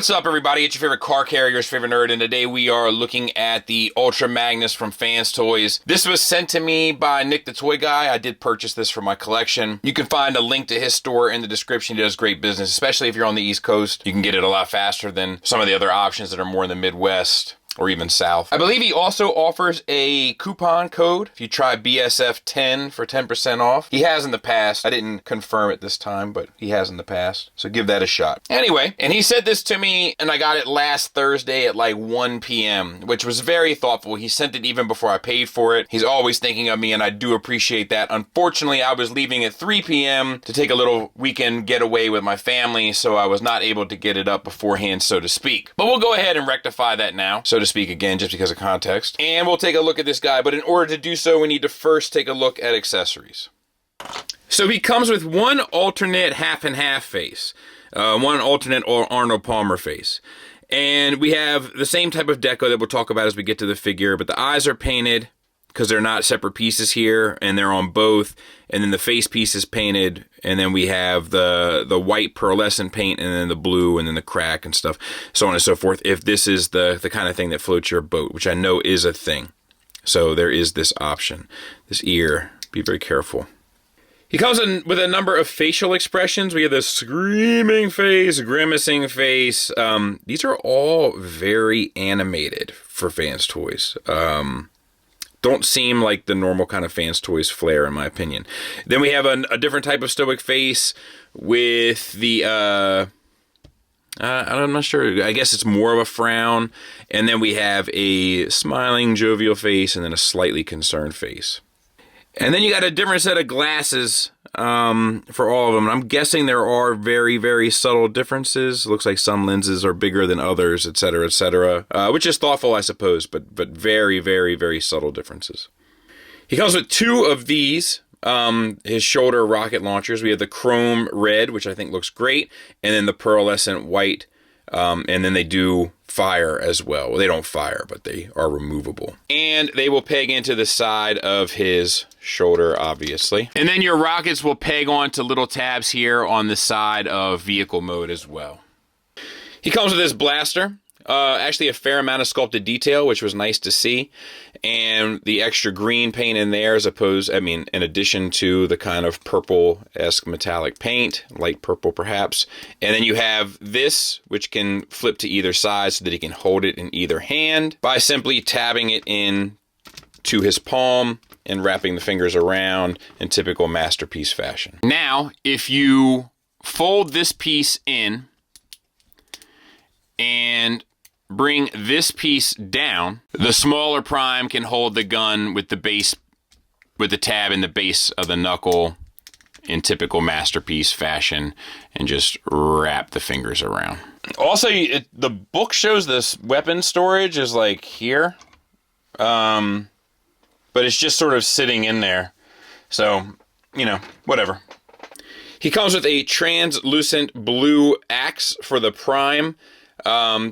What's up, everybody? It's your favorite car carrier's favorite nerd, and today we are looking at the Ultra Magnus from Fanstoys. This was sent to me by Nick the Toy Guy. I did purchase this for my collection. You can find a link to his store in the description. He does great business, especially if you're on the East Coast. You can get it a lot faster than some of the other options that are more in the Midwest or even South. I believe he also offers a coupon code if you try BSF10 for 10% off. He has in the past. I didn't confirm it this time, but he has in the past. So give that a shot. Anyway, and he sent this to me, and I got it last Thursday at like 1 p.m., which was very thoughtful. He sent it even before I paid for it. He's always thinking of me, and I do appreciate that. Unfortunately, I was leaving at 3 p.m. to take a little weekend getaway with my family, so I was not able to get it up beforehand, so to speak. But we'll go ahead and rectify that now, so to speak, again, just because of context. And we'll take a look at this guy, but in order to do so, we need to first take a look at accessories. So he comes with one alternate half and half face, one alternate Arnold Palmer face. And we have the same type of deco that we'll talk about as we get to the figure, but the eyes are painted because they're not separate pieces here, and they're on both. And then the face piece is painted, and then we have the white pearlescent paint, and then the blue, and then the crack and stuff, so on and so forth, if this is the kind of thing that floats your boat, which I know is a thing. So there is this option. This ear, be very careful. He comes in with a number of facial expressions. We have the screaming face, grimacing face. These are all very animated for Fanstoys. Don't seem like the normal kind of Fanstoys flair, in my opinion. Then we have a different type of stoic face with the, I'm not sure, I guess it's more of a frown. And then we have a smiling, jovial face, and then a slightly concerned face. And then you got a different set of glasses for all of them. I'm guessing there are very, very subtle differences. Looks like some lenses are bigger than others, etc., etc., which is thoughtful, I suppose, but very, very, very subtle differences. He comes with two of these, his shoulder rocket launchers. We have the chrome red, which I think looks great, and then the pearlescent white, and then they do fire as well. Well, they don't fire, but they are removable. And they will peg into the side of his shoulder, obviously. And then your rockets will peg onto little tabs here on the side of vehicle mode as well. He comes with this blaster. Actually a fair amount of sculpted detail, which was nice to see. And the extra green paint in there in addition to the kind of purple-esque metallic paint, light purple perhaps. And then you have this, which can flip to either side so that he can hold it in either hand by simply tabbing it in to his palm and wrapping the fingers around in typical masterpiece fashion. Now, if you fold this piece in and bring this piece down, the smaller prime can hold the gun with the base, with the tab in the base of the knuckle in typical masterpiece fashion, and just wrap the fingers around. Also, the book shows this weapon storage is like here, but it's just sort of sitting in there. So, whatever. He comes with a translucent blue axe for the prime.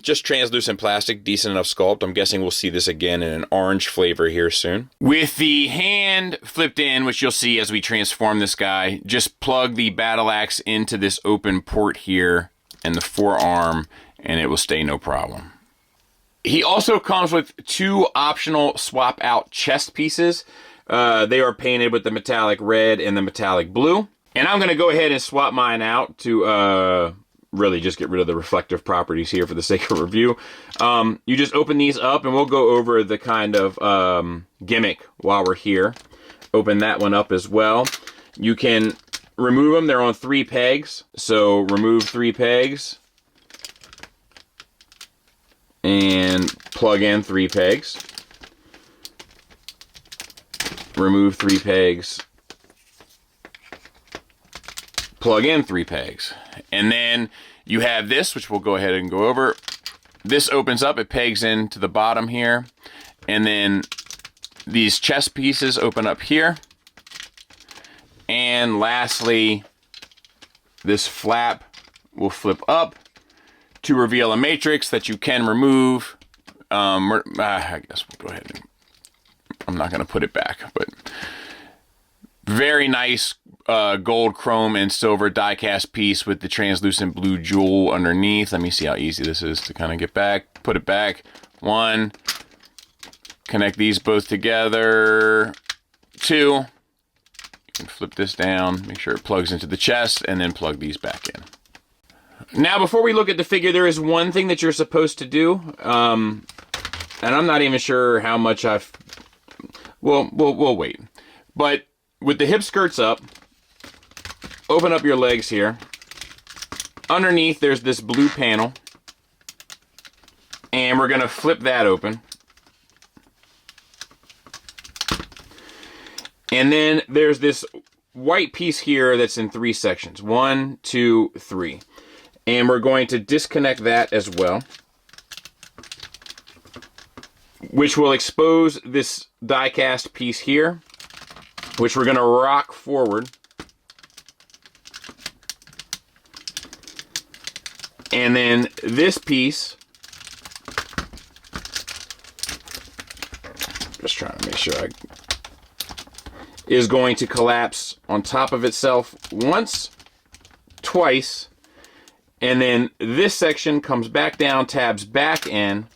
Just translucent plastic, decent enough sculpt. I'm guessing we'll see this again in an orange flavor here soon. With the hand flipped in, which you'll see as we transform this guy, just plug the battle axe into this open port here and the forearm, and it will stay no problem. He also comes with two optional swap out chest pieces. They are painted with the metallic red and the metallic blue. And I'm going to go ahead and swap mine out to really just get rid of the reflective properties here for the sake of review. You just open these up, and we'll go over the kind of gimmick while we're here. Open that one up as well. You can remove them. They're on 3 pegs. So remove 3 pegs. And plug in 3 pegs. Remove 3 pegs. Plug in 3 pegs. And then you have this, which we'll go ahead and go over. This opens up, it pegs into the bottom here. And then these chest pieces open up here. And lastly, this flap will flip up to reveal a matrix that you can remove. I guess we'll go ahead and, I'm not going to put it back, but very nice gold, chrome, and silver die-cast piece with the translucent blue jewel underneath. Let me see how easy this is to kind of get back. Put it back. 1. Connect these both together. 2. You can flip this down, make sure it plugs into the chest, and then plug these back in. Now, before we look at the figure, there is one thing that you're supposed to do, and I'm not even sure how much we'll wait. But with the hip skirts up, open up your legs here. Underneath, there's this blue panel, and we're gonna flip that open. And then there's this white piece here that's in 3 sections. 1, 2, 3. And we're going to disconnect that as well, which will expose this die-cast piece here, which we're going to rock forward. And then this piece, just trying to make sure is going to collapse on top of itself once, twice, and then this section comes back down, tabs back in,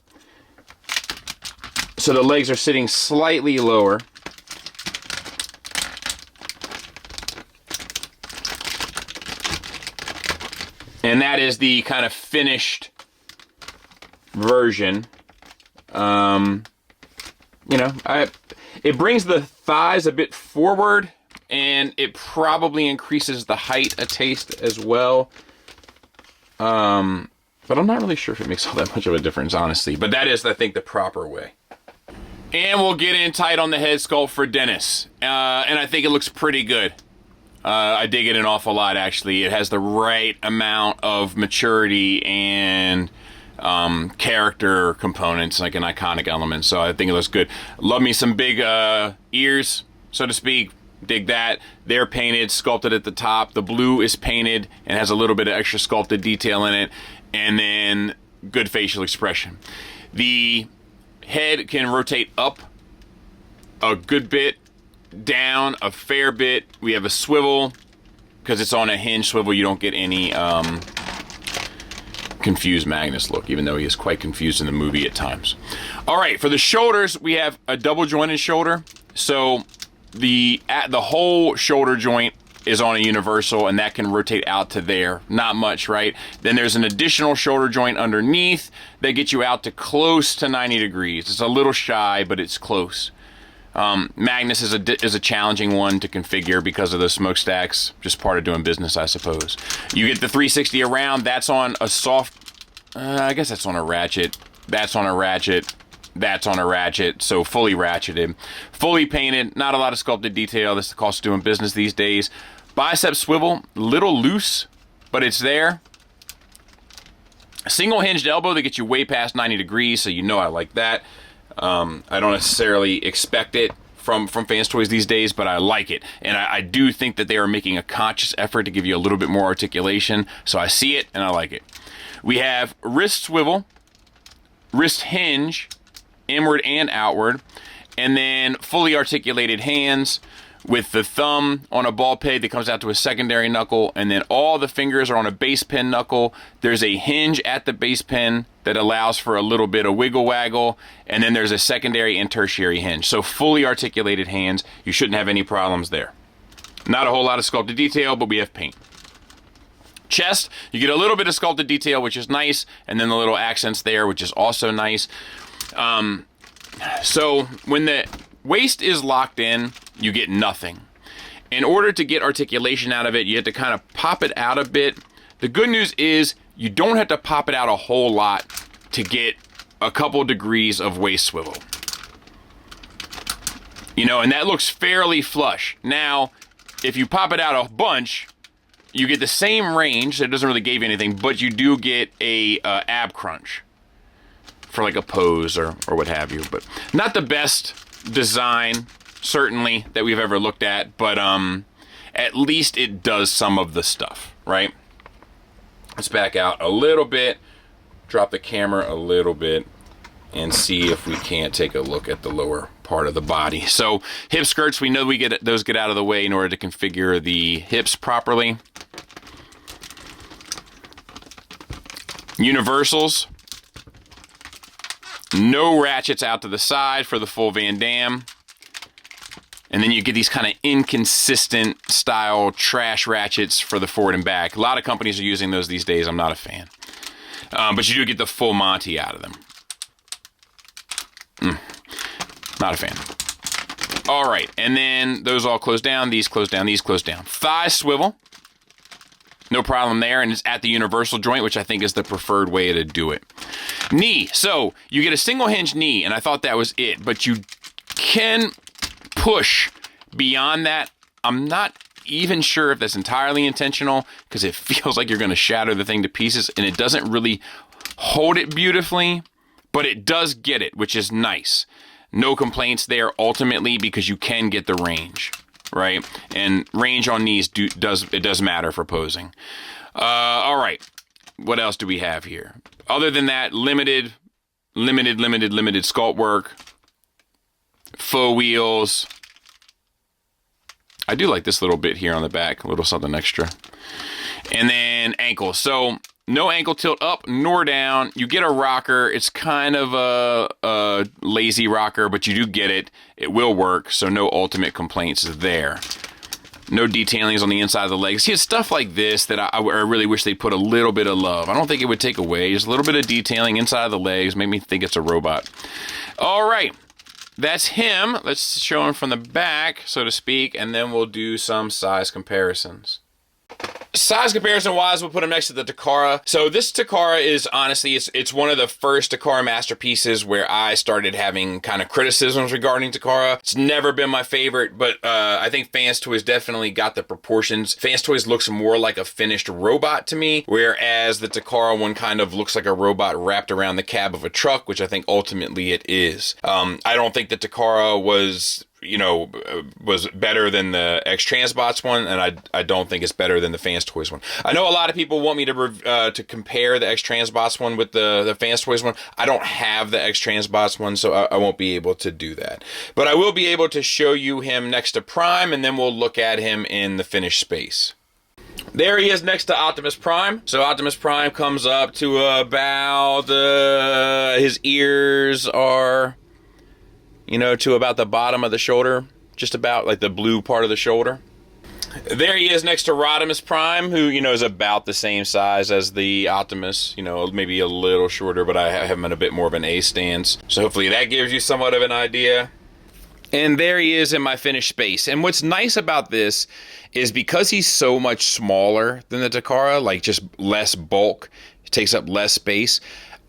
so the legs are sitting slightly lower. And that is the kind of finished version. It brings the thighs a bit forward, and it probably increases the height a taste as well. But I'm not really sure if it makes all that much of a difference, honestly. But that is, I think, the proper way. And we'll get in tight on the head sculpt for Dennis. And I think it looks pretty good. I dig it an awful lot, actually. It has the right amount of maturity and character components, like an iconic element. So I think it looks good. Love me some big ears, so to speak. Dig that. They're painted, sculpted at the top. The blue is painted and has a little bit of extra sculpted detail in it. And then good facial expression. The head can rotate up a good bit, down a fair bit. We have a swivel. Because it's on a hinge swivel, you don't get any confused Magnus look, even though he is quite confused in the movie at times. All right, for the shoulders, we have a double jointed shoulder. So the whole shoulder joint is on a universal, and that can rotate out to there. Not much, right? Then there's an additional shoulder joint underneath that gets you out to close to 90 degrees. It's a little shy, but it's close. Magnus is a challenging one to configure because of the smokestacks. Just part of doing business, I suppose. You get the 360 around. That's on a soft... I guess that's on a ratchet. That's on a ratchet. That's on a ratchet. So fully ratcheted. Fully painted. Not a lot of sculpted detail. That's the cost of doing business these days. Bicep swivel. Little loose, but it's there. Single hinged elbow that gets you way past 90 degrees, so you know I like that. I don't necessarily expect it from Fanstoys these days, but I like it. And I do think that they are making a conscious effort to give you a little bit more articulation, so I see it and I like it. We have wrist swivel, wrist hinge, inward and outward, and then fully articulated hands with the thumb on a ball peg that comes out to a secondary knuckle, and then all the fingers are on a base pin knuckle. There's a hinge at the base pin that allows for a little bit of wiggle waggle, and then there's a secondary and tertiary hinge. So fully articulated hands, you shouldn't have any problems there. Not a whole lot of sculpted detail, but we have paint. Chest, you get a little bit of sculpted detail, which is nice, and then the little accents there, which is also nice. So when the waist is locked in, you get nothing. In order to get articulation out of it, you have to kind of pop it out a bit. The good news is you don't have to pop it out a whole lot to get a couple degrees of waist swivel. You know, and that looks fairly flush. Now, if you pop it out a bunch, you get the same range. It doesn't really give you anything, but you do get a ab crunch for like a pose or what have you. But not the best design, certainly, that we've ever looked at, but at least it does some of the stuff, right? Let's back out a little bit, drop the camera a little bit, and see if we can't take a look at the lower part of the body. So hip skirts, we know we get those get out of the way in order to configure the hips properly. Universals, no ratchets out to the side for the full Van Damme. And then you get these kind of inconsistent style trash ratchets for the forward and back. A lot of companies are using those these days. I'm not a fan. But you do get the full Monty out of them. Not a fan. All right, and then those all close down. These close down. These close down. Thigh swivel. No problem there, and it's at the universal joint, which I think is the preferred way to do it. Knee. So you get a single hinge knee, and I thought that was it, but you can push beyond that. I'm not even sure if that's entirely intentional, because it feels like you're going to shatter the thing to pieces, and it doesn't really hold it beautifully, but it does get it, which is nice. No complaints there ultimately, because you can get the range, right? And range on knees does matter for posing. All right, what else do we have here? Other than that, limited sculpt work, faux wheels. I do like this little bit here on the back, a little something extra. And then ankles. So no ankle tilt up nor down. You get a rocker. It's kind of a lazy rocker, but you do get it. It will work, so no ultimate complaints there. No detailings on the inside of the legs. See, it's stuff like this that I really wish they put a little bit of love. I don't think it would take away. Just a little bit of detailing inside of the legs. Make me think it's a robot. All right. That's him. Let's show him from the back, so to speak, and then we'll do some size comparisons. Size comparison wise, we'll put him next to the Takara. So this Takara is honestly, it's one of the first Takara masterpieces where I started having kind of criticisms regarding Takara. It's never been my favorite, but I think Fanstoys definitely got the proportions. Fanstoys looks more like a finished robot to me, whereas the Takara one kind of looks like a robot wrapped around the cab of a truck, which I think ultimately it is. I don't think the Takara was better than the X-Transbots one, and I don't think it's better than the Fanstoys one. I know a lot of people want me to compare the X-Transbots one with the Fanstoys one. I don't have the X-Transbots one, so I won't be able to do that. But I will be able to show you him next to Prime, and then we'll look at him in the finished space. There he is next to Optimus Prime. So Optimus Prime comes up to about, his ears are, to about the bottom of the shoulder, just about like the blue part of the shoulder. There he is next to Rodimus Prime, who, is about the same size as the Optimus, maybe a little shorter, but I have him in a bit more of an A stance. So hopefully that gives you somewhat of an idea. And there he is in my finished space. And what's nice about this is because he's so much smaller than the Takara, like just less bulk, it takes up less space.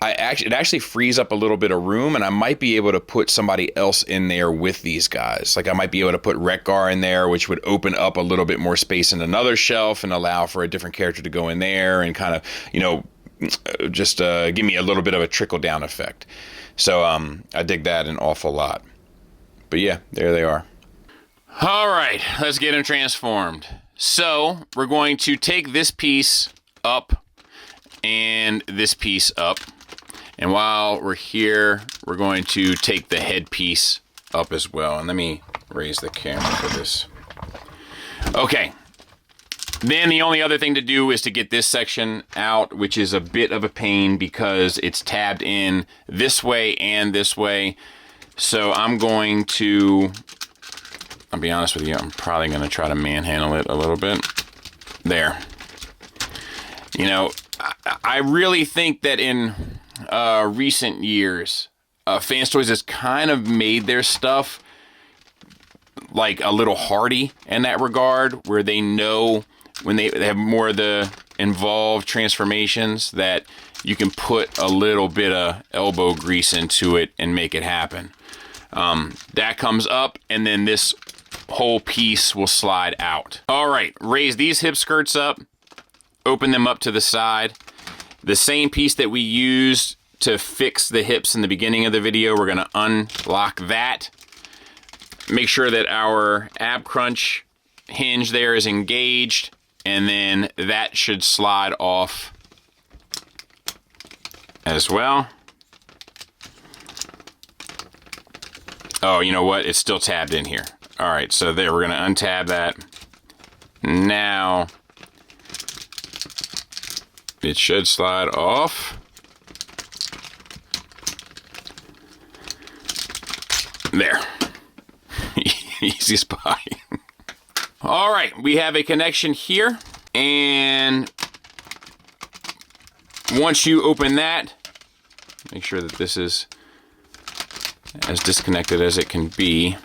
It actually frees up a little bit of room, and I might be able to put somebody else in there with these guys. Like I might be able to put Wreck-Gar in there, which would open up a little bit more space in another shelf and allow for a different character to go in there and kind of, just give me a little bit of a trickle-down effect. So I dig that an awful lot. But yeah, there they are. All right, let's get them transformed. So we're going to take this piece up and this piece up. And while we're here, we're going to take the headpiece up as well. And let me raise the camera for this. Okay. Then the only other thing to do is to get this section out, which is a bit of a pain because it's tabbed in this way and this way. So I'm going to, I'll be honest with you, I'm probably going to try to manhandle it a little bit. There. I really think that in recent years, Fanstoys has kind of made their stuff like a little hardy in that regard, where they know when they have more of the involved transformations that you can put a little bit of elbow grease into it and make it happen. That comes up, and then this whole piece will slide out. All right, raise these hip skirts up, open them up to the side. The same piece that we used to fix the hips in the beginning of the video, we're going to unlock that. Make sure that our ab crunch hinge there is engaged, and then that should slide off as well. Oh, you know what? It's still tabbed in here. All right, so there, we're gonna untab that. Now, it should slide off. There. Easy as pie. All right, we have a connection here, and once you open that, make sure that this is as disconnected as it can be.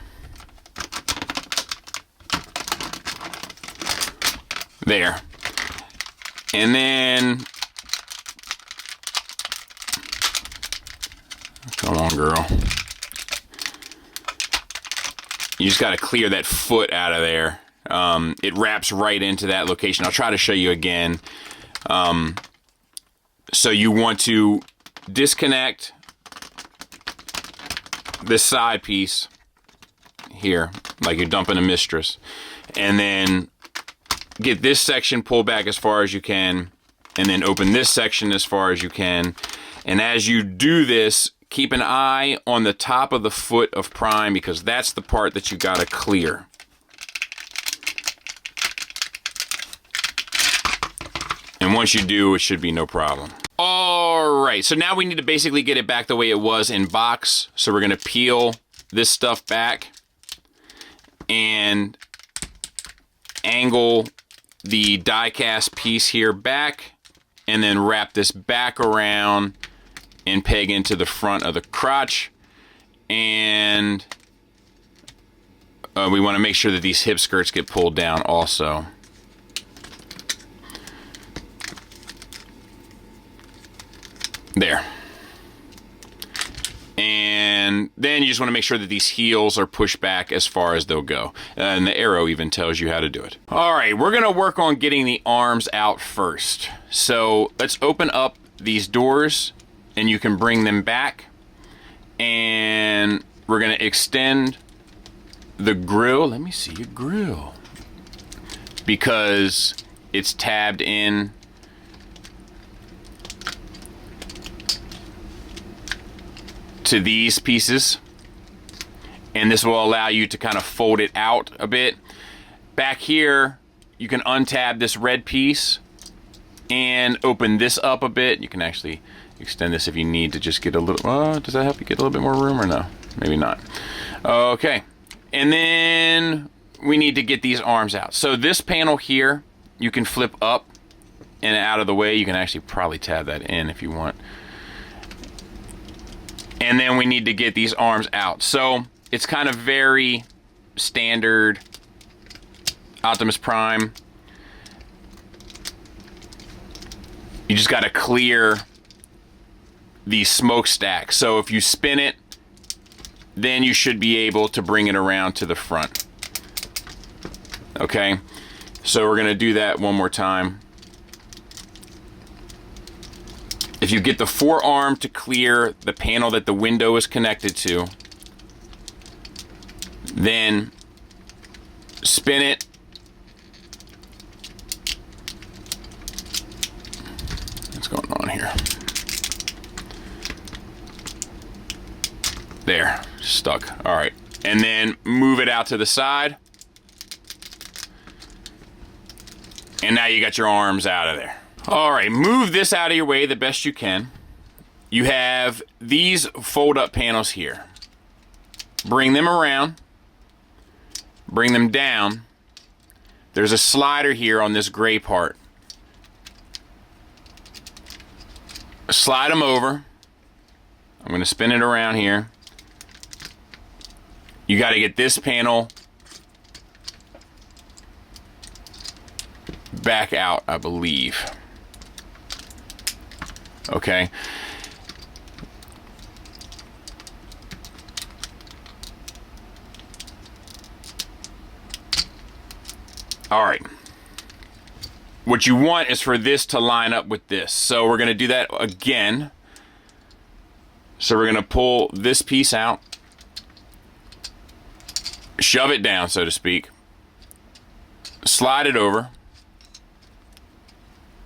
There. And then, come on, girl. You just got to clear that foot out of there. It wraps right into that location. I'll try to show you again. So you want to disconnect this side piece here, like you're dumping a mistress, and then get this section pulled back as far as you can, and then open this section as far as you can. And as you do this, keep an eye on the top of the foot of prime, because that's the part that you gotta clear. And once you do, it should be no problem. All right, so now we need to basically get it back the way it was in box. So we're gonna peel this stuff back and angle the die cast piece here back, and then wrap this back around and peg into the front of the crotch. And we want to make sure that these hip skirts get pulled down also. There. And then you just want to make sure that these heels are pushed back as far as they'll go. And the arrow even tells you how to do it. All right, we're going to work on getting the arms out first. So let's open up these doors, and you can bring them back. And we're going to extend the grill. Let me see your grill. Because it's tabbed in to these pieces, and this will allow you to kind of fold it out a bit. Back here, you can untab this red piece and open this up a bit. You can actually extend this if you need to just get a little, does that help you get a little bit more room or no? Maybe not. Okay, and then we need to get these arms out. So this panel here, you can flip up and out of the way. You can actually probably tab that in if you want. And then we need to get these arms out. So it's kind of very standard Optimus Prime. You just got to clear these smokestacks. So if you spin it, then you should be able to bring it around to the front. Okay, so we're going to do that one more time. If you get the forearm to clear the panel that the window is connected to, then spin it. What's going on here? There, stuck. All right, and then move it out to the side. And now you got your arms out of there. All right, move this out of your way the best you can. You have these fold-up panels here. Bring them around. Bring them down. There's a slider here on this gray part. Slide them over. I'm going to spin it around here. You got to get this panel back out, I believe. Okay. All right. What you want is for this to line up with this. So we're going to do that again. So we're going to pull this piece out. Shove it down, so to speak. Slide it over.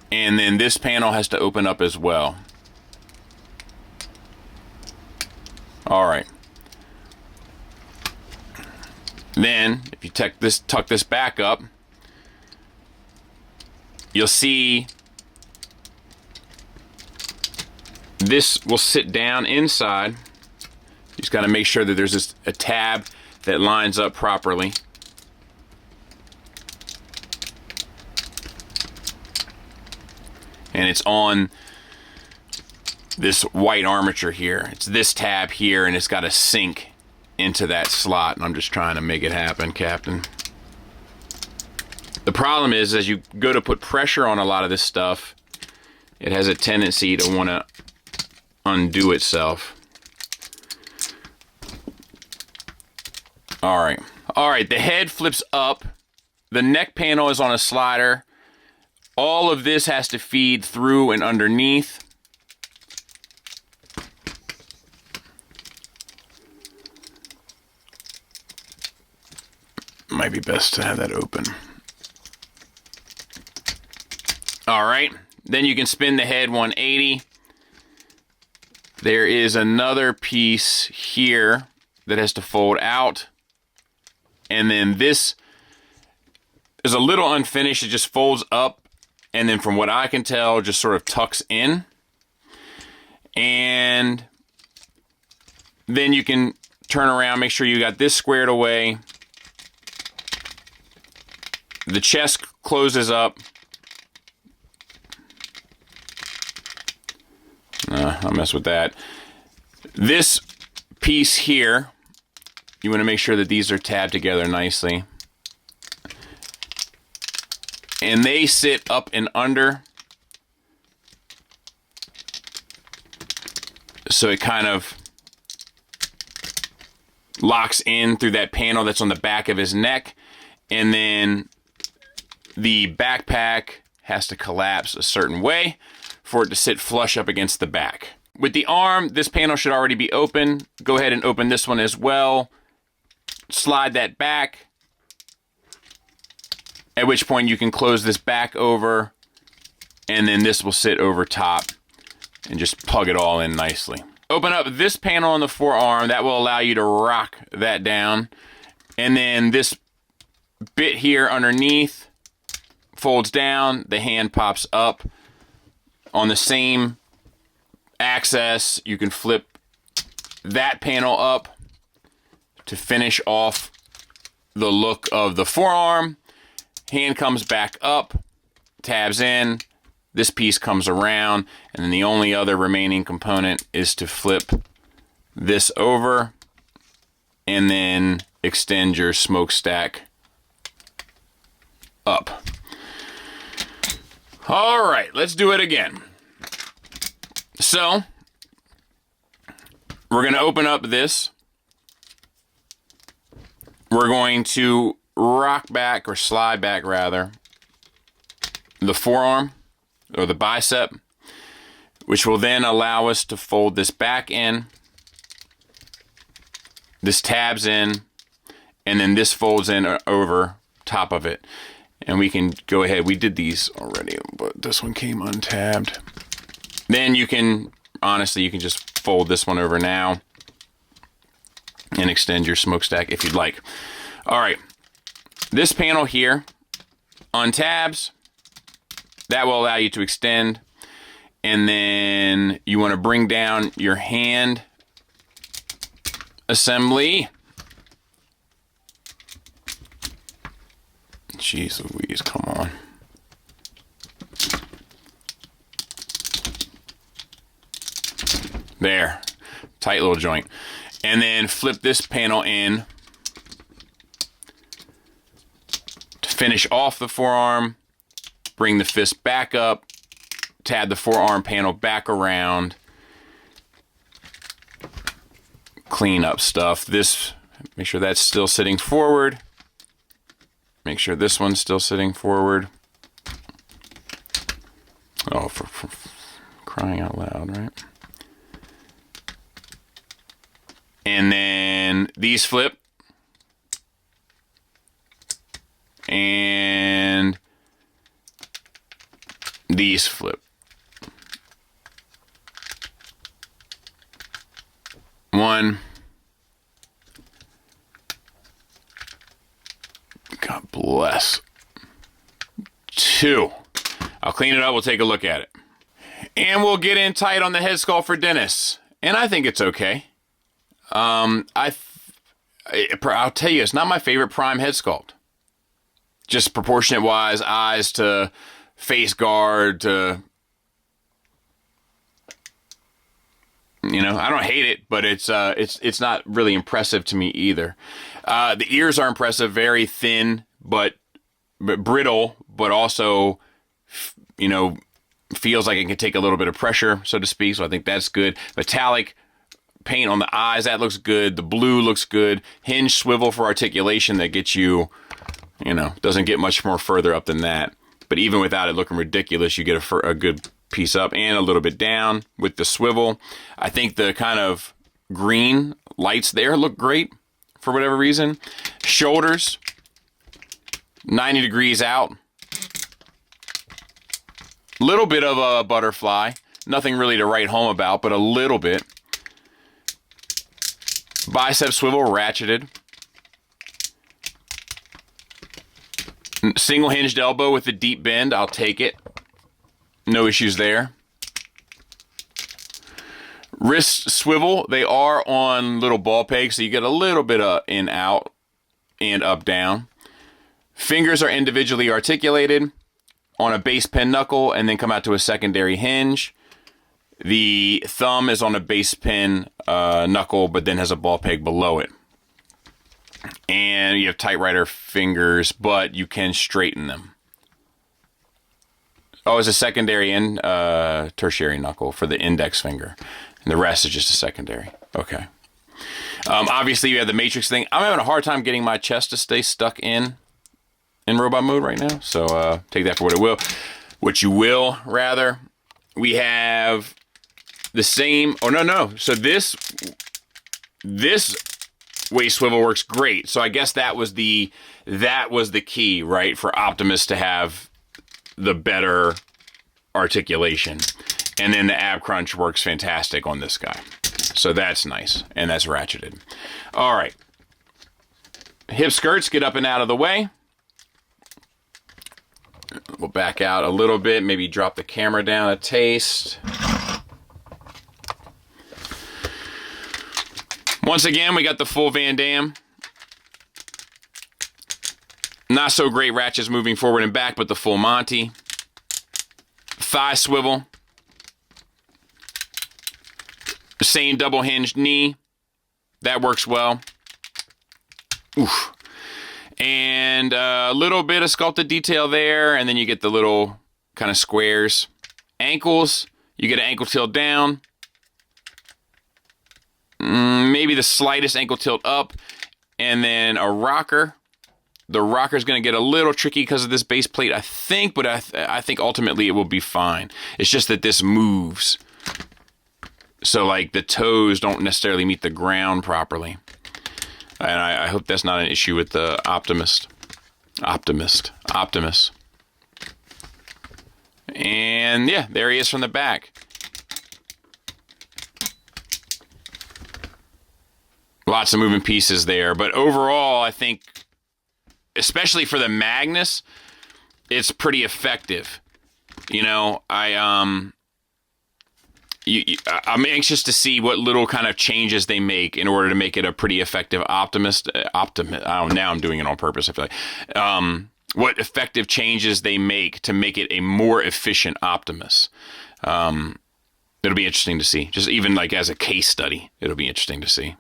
And then this panel has to open up as well. All right. Then, if you tuck this back up, you'll see this will sit down inside. You just got to make sure that there's a tab that lines up properly. And it's on this white armature here. It's this tab here, and it's got to sink into that slot. And I'm just trying to make it happen, Captain. The problem is, as you go to put pressure on a lot of this stuff, it has a tendency to want to undo itself. All right, the head flips up. The neck panel is on a slider. All of this has to feed through and underneath. Might be best to have that open. All right, then you can spin the head 180. There is another piece here that has to fold out. And then this is a little unfinished. It just folds up. And then from what I can tell, just sort of tucks in. And then you can turn around, make sure you got this squared away. The chest closes up. I'll mess with that. This piece here, you want to make sure that these are tabbed together nicely. And they sit up and under. So it kind of locks in through that panel that's on the back of his neck. And then the backpack has to collapse a certain way for it to sit flush up against the back. With the arm, this panel should already be open. Go ahead and open this one as well. Slide that back. At which point you can close this back over, and then this will sit over top and just plug it all in nicely. Open up this panel on the forearm. That will allow you to rock that down. And then this bit here underneath folds down. The hand pops up. On the same axis, you can flip that panel up to finish off the look of the forearm. Hand comes back up, tabs in, this piece comes around, and then the only other remaining component is to flip this over and then extend your smokestack up. All right, let's do it again. So, we're going to open up this. We're going to rock back, or slide back rather, the forearm or the bicep, which will then allow us to fold this back in. This tabs in, and then this folds in over top of it. And we can go ahead, we did these already, but this one came untabbed. Then you can, honestly, you can just fold this one over now and extend your smokestack if you'd like. All right. This panel here untabs. That will allow you to extend. And then you want to bring down your hand assembly. Jeez Louise, come on. There. Tight little joint. And then flip this panel in to finish off the forearm. Bring the fist back up. Tab the forearm panel back around. Clean up stuff. This, make sure that's still sitting forward. Make sure this one's still sitting forward. Oh, for crying out loud, right? And then these flip. And these flip. One. less. 2. I'll clean it up. We'll take a look at it. And we'll get in tight on the head sculpt for Dennis. And I think it's okay. I'll tell you, it's not my favorite Prime head sculpt. Just proportionate wise, eyes to face guard to, you know, I don't hate it, but it's not really impressive to me either. The ears are impressive, very thin, but brittle, but also, you know, feels like it can take a little bit of pressure, so to speak. So I think that's good. Metallic paint on the eyes, that looks good. The blue looks good. Hinge swivel for articulation that gets you, you know, doesn't get much more further up than that. But even without it looking ridiculous, you get a good piece up and a little bit down with the swivel. I think the kind of green lights there look great for whatever reason. Shoulders, 90 degrees out. Little bit of a butterfly. Nothing really to write home about, but a little bit. Bicep swivel ratcheted. Single hinged elbow with the deep bend. I'll take it. No issues there. Wrist swivel. They are on little ball pegs, so you get a little bit of in, out, and up, down. Fingers are individually articulated on a base pin knuckle and then come out to a secondary hinge. The thumb is on a base pin knuckle, but then has a ball peg below it. And you have typewriter fingers, but you can straighten them. Oh, it's a secondary and tertiary knuckle for the index finger. And the rest is just a secondary. Okay. Obviously, you have the matrix thing. I'm having a hard time getting my chest to stay stuck in robot mode right now. So take that for what it will. What you will, rather. We have the same. Oh, no. So this way swivel works great. So I guess that was the key, right, for Optimus to have the better articulation. And then the ab crunch works fantastic on this guy. So that's nice. And that's ratcheted. All right. Hip skirts, get up and out of the way. We'll back out a little bit, maybe drop the camera down a taste. Once again, we got the full Van Damme. Not so great ratchets moving forward and back, but the full Monty. Thigh swivel. Same double hinged knee. That works well. Oof. And a little bit of sculpted detail there, and then you get the little kind of squares. Ankles, you get an ankle tilt down. Maybe the slightest ankle tilt up, and then a rocker. The rocker's going to get a little tricky because of this base plate, I think, but I think ultimately it will be fine. It's just that this moves. So, like, the toes don't necessarily meet the ground properly. And I hope that's not an issue with the Optimus. And yeah, there he is from the back. Lots of moving pieces there. But overall, I think, especially for the Magnus, it's pretty effective. You know, I'm anxious to see what little kind of changes they make in order to make it a pretty effective Optimus. Now I'm doing it on purpose, I feel like. What effective changes they make to make it a more efficient Optimus. It'll be interesting to see. Just even like as a case study, it'll be interesting to see.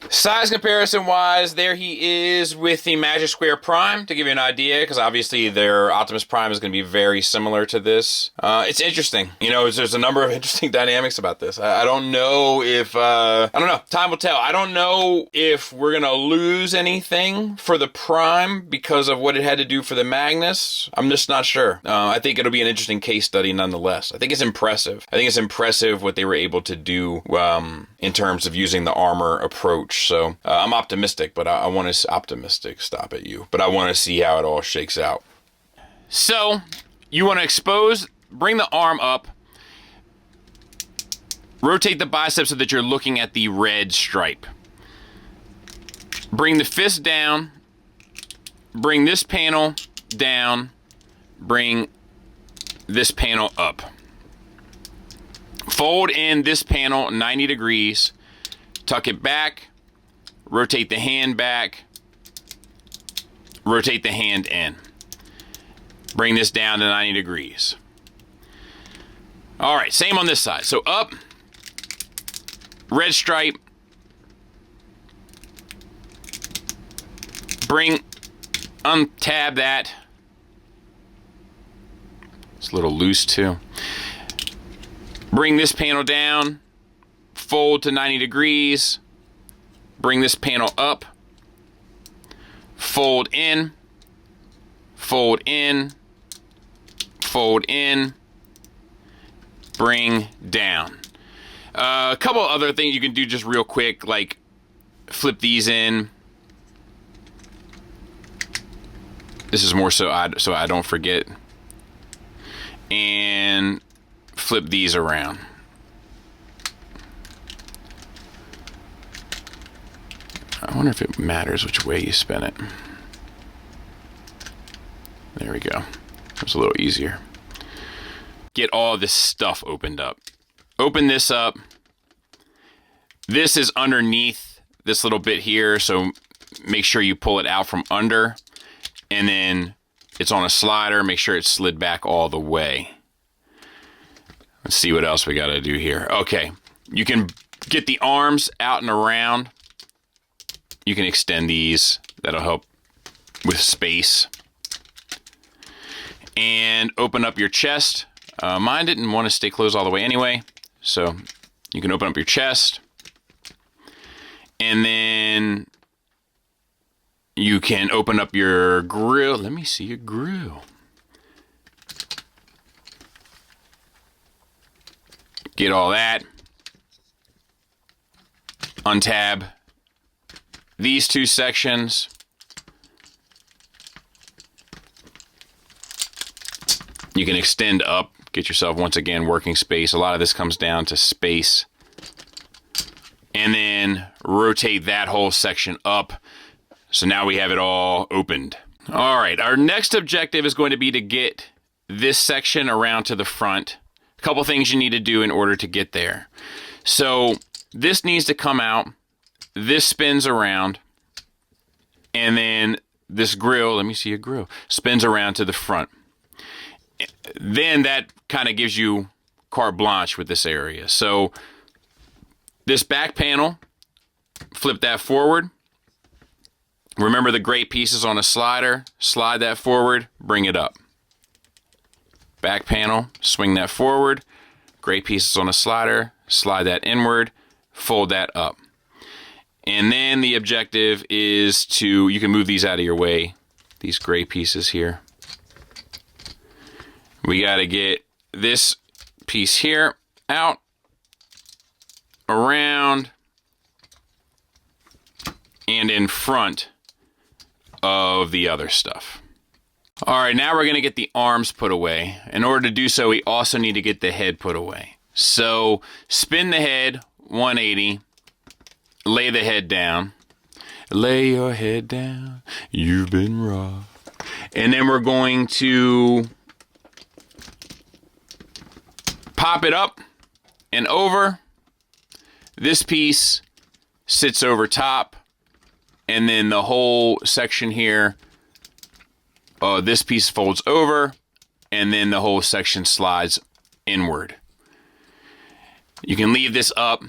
Size comparison wise, there he is with the Magic Square Prime, to give you an idea, because obviously their Optimus Prime is going to be very similar to this. It's interesting. You know, there's a number of interesting dynamics about this. I don't know if, I don't know. Time will tell. I don't know if we're going to lose anything for the Prime because of what it had to do for the Magnus. I'm just not sure. I think it'll be an interesting case study nonetheless. I think it's impressive. I think it's impressive what they were able to do in terms of using the armor approach. So I'm optimistic, but I want to optimistic. Stop at you. But I want to see how it all shakes out. So you want to expose, bring the arm up, rotate the biceps so that you're looking at the red stripe. Bring the fist down, bring this panel down, bring this panel up. Fold in this panel 90 degrees, tuck it back, rotate the hand back, rotate the hand in. Bring this down to 90 degrees. All right, same on this side. So up, red stripe, untab that. It's a little loose too. Bring this panel down, fold to 90 degrees, bring this panel up, fold in, fold in, fold in, bring down. A couple other things you can do just real quick, like flip these in. This is more so I don't forget. And flip these around. I wonder if it matters which way you spin it. There we go. It's a little easier. Get all this stuff opened up. Open this up. This is underneath this little bit here, so make sure you pull it out from under. And then it's on a slider. Make sure it's slid back all the way. Let's see what else we got to do here. Okay, you can get the arms out and around. You can extend these. That'll help with space. And open up your chest. Mine didn't want to stay closed all the way anyway, so you can open up your chest. And then you can open up your grill. Let me see your grill. Get all that. Untab these two sections. You can extend up, get yourself, once again, working space. A lot of this comes down to space. And then rotate that whole section up. So now we have it all opened. All right, our next objective is going to be to get this section around to the front. A couple things you need to do in order to get there. So this needs to come out. This spins around. And then this grill, let me see your grill, spins around to the front. Then that kind of gives you carte blanche with this area. So this back panel, flip that forward. Remember the great pieces on a slider, slide that forward, bring it up. Back panel, swing that forward, great pieces on a slider, slide that inward, fold that up. And then the objective is to, you can move these out of your way, these gray pieces here. We got to get this piece here out, around, and in front of the other stuff. All right, now we're going to get the arms put away. In order to do so, we also need to get the head put away. So spin the head 180, lay the head down. Lay your head down, you've been robbed. And then we're going to pop it up and over. This piece sits over top, and then the whole section here, this piece folds over, and then the whole section slides inward. You can leave this up,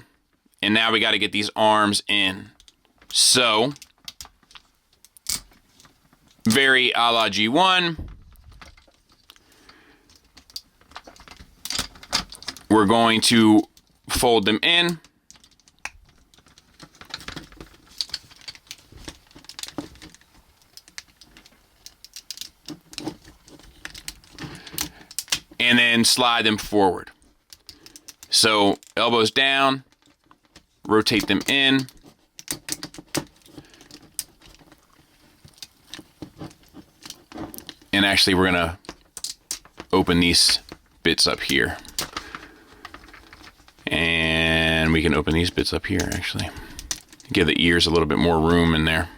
and now we got to get these arms in. So, very a la G1, we're going to fold them in. And then slide them forward. So elbows down, rotate them in. And actually we're gonna open these bits up here. And we can open these bits up here actually. Give the ears a little bit more room in there.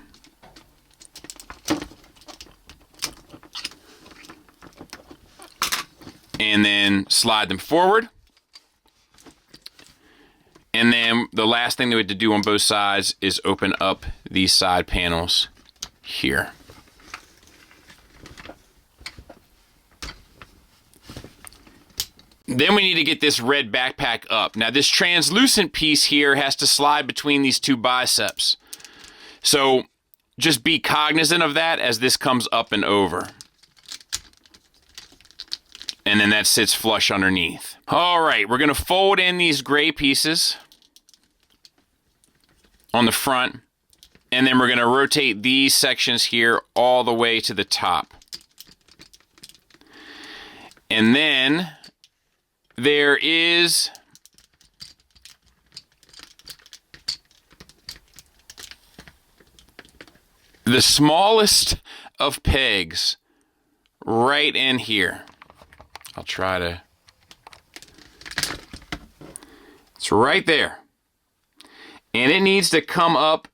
and then slide them forward. And then the last thing that we have to do on both sides is open up these side panels here. Then we need to get this red backpack up. Now this translucent piece here has to slide between these two biceps. So just be cognizant of that as this comes up and over. And then that sits flush underneath. All right, we're gonna fold in these gray pieces on the front, and then we're gonna rotate these sections here all the way to the top. And then there is the smallest of pegs right in here. I'll try to... It's right there. And it needs to come up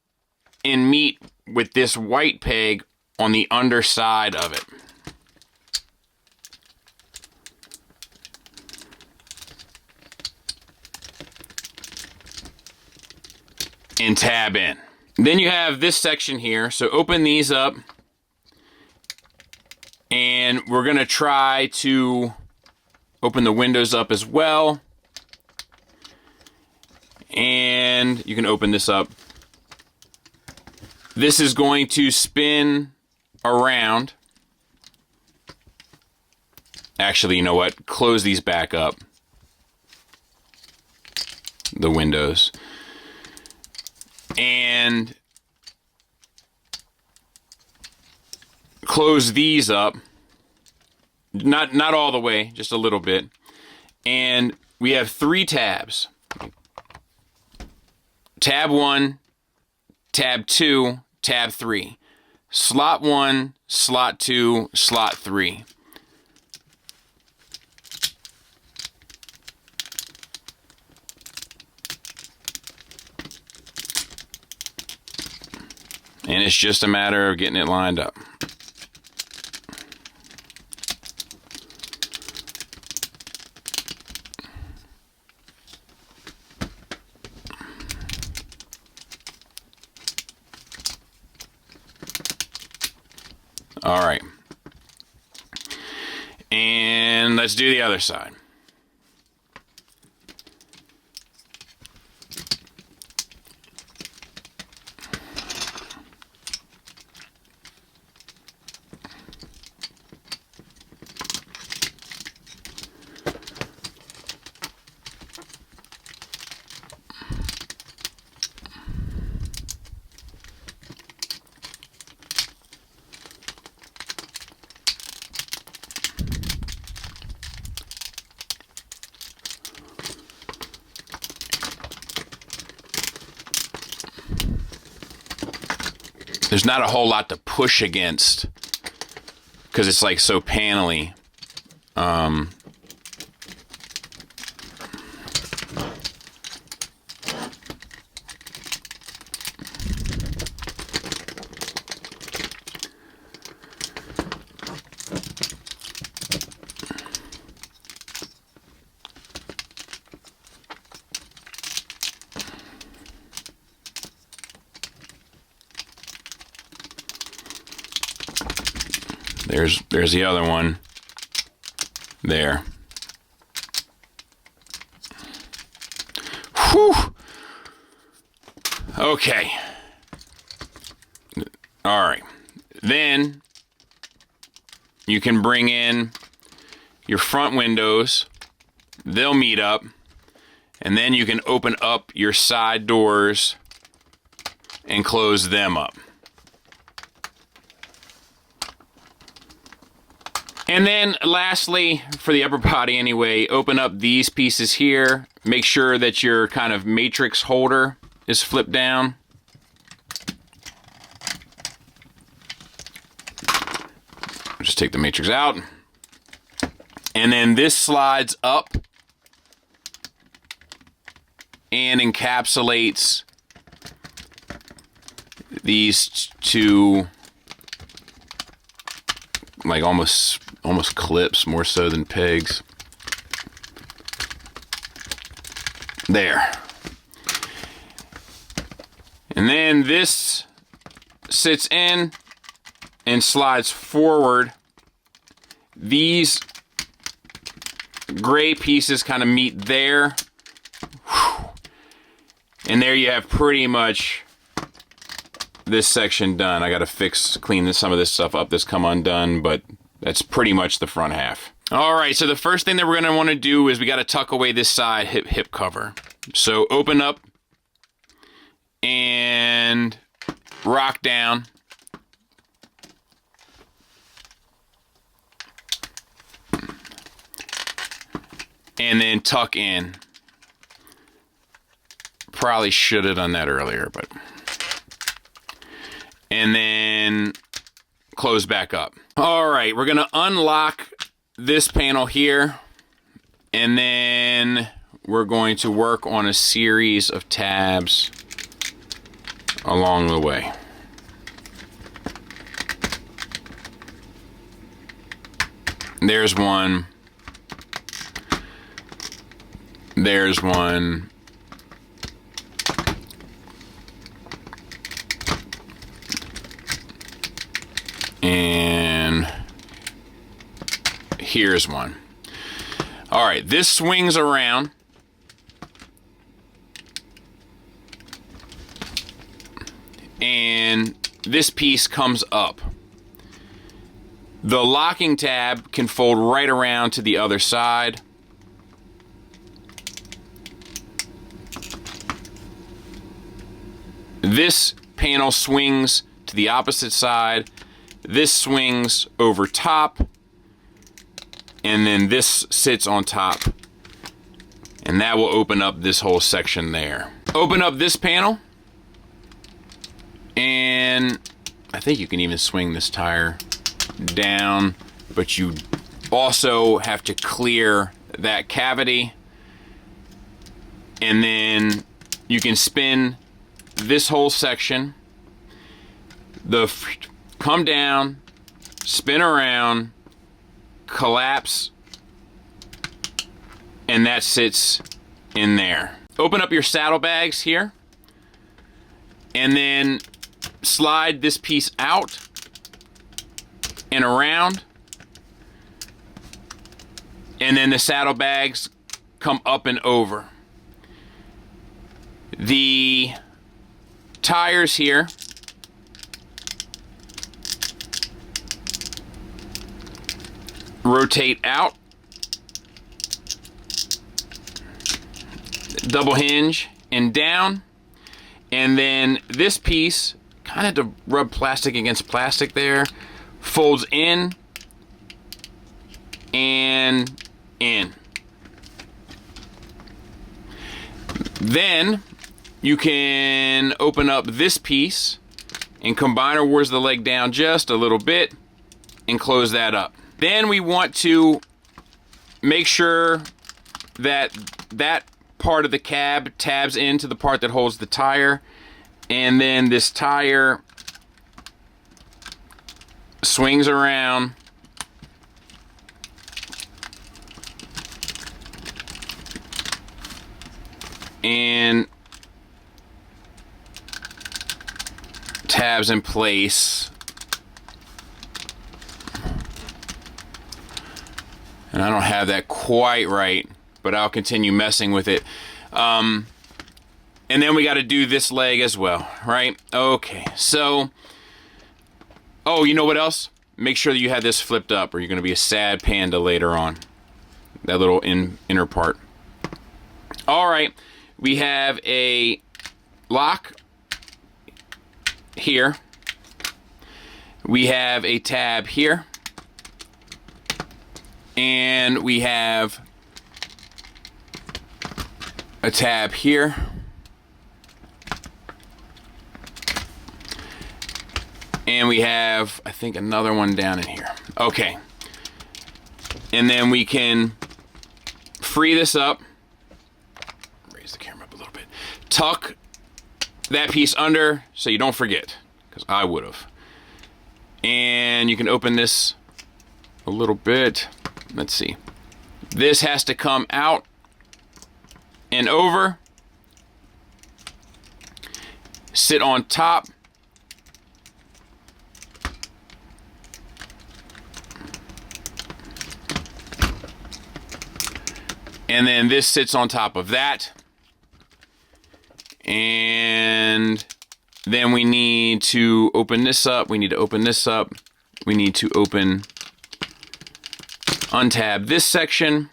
and meet with this white peg on the underside of it. And tab in. Then you have this section here, so open these up, and we're gonna try to open the windows up as well. And you can open this up. This is going to spin around. Actually, you know what? Close these back up. The windows. And close these up. Not all the way, just a little bit. And we have 3 tabs. Tab 1, tab 2, tab 3. Slot 1, slot 2, slot 3. And it's just a matter of getting it lined up. All right. And let's do the other side. There's not a whole lot to push against because it's like so panely. There's the other one. There. Whew. Okay. All right. Then you can bring in your front windows. They'll meet up. And then you can open up your side doors and close them up. And then lastly, for the upper body anyway, open up these pieces here. Make sure that your kind of matrix holder is flipped down. Just take the matrix out. And then this slides up and encapsulates these two, like almost clips more so than pegs. There. And then this sits in and slides forward. These gray pieces kind of meet there. And there you have pretty much this section done. I got to clean some of this stuff up that's come undone, but that's pretty much the front half. All right, so the first thing that we're going to want to do is we got to tuck away this side hip cover. So open up and rock down. And then tuck in. Probably should have done that earlier, but... And then close back up. All right, we're gonna unlock this panel here, and then we're going to work on a series of tabs along the way. There's one. There's one. And here's one. All right, this swings around. And this piece comes up. The locking tab can fold right around to the other side. This panel swings to the opposite side. This swings over top. And then this sits on top. And that will open up this whole section there. Open up this panel. And I think you can even swing this tire down, but you also have to clear that cavity. And then you can spin this whole section. Come down, spin around, collapse, and that sits in there. Open up your saddlebags here, and then slide this piece out and around, and then the saddlebags come up and over. The tires here rotate out, double hinge and down, and then this piece, kind of to rub plastic against plastic there, folds in and in. Then you can open up this piece and combine or where's the leg down just a little bit and close that up. Then we want to make sure that that part of the cab tabs into the part that holds the tire, and then this tire swings around and tabs in place. And I don't have that quite right, but I'll continue messing with it. And then we got to do this leg as well, right? Okay, so, oh, you know what else? Make sure that you have this flipped up or you're going to be a sad panda later on. That little inner part. All right, we have a lock here. We have a tab here. And we have a tab here. And we have, I think, another one down in here. Okay. And then we can free this up. Raise the camera up a little bit. Tuck that piece under so you don't forget, because I would have. And you can open this a little bit. Let's see. This has to come out and over. sit on top. And then this sits on top of that. And then we need to open this up. We need to open this up. We need to untab this section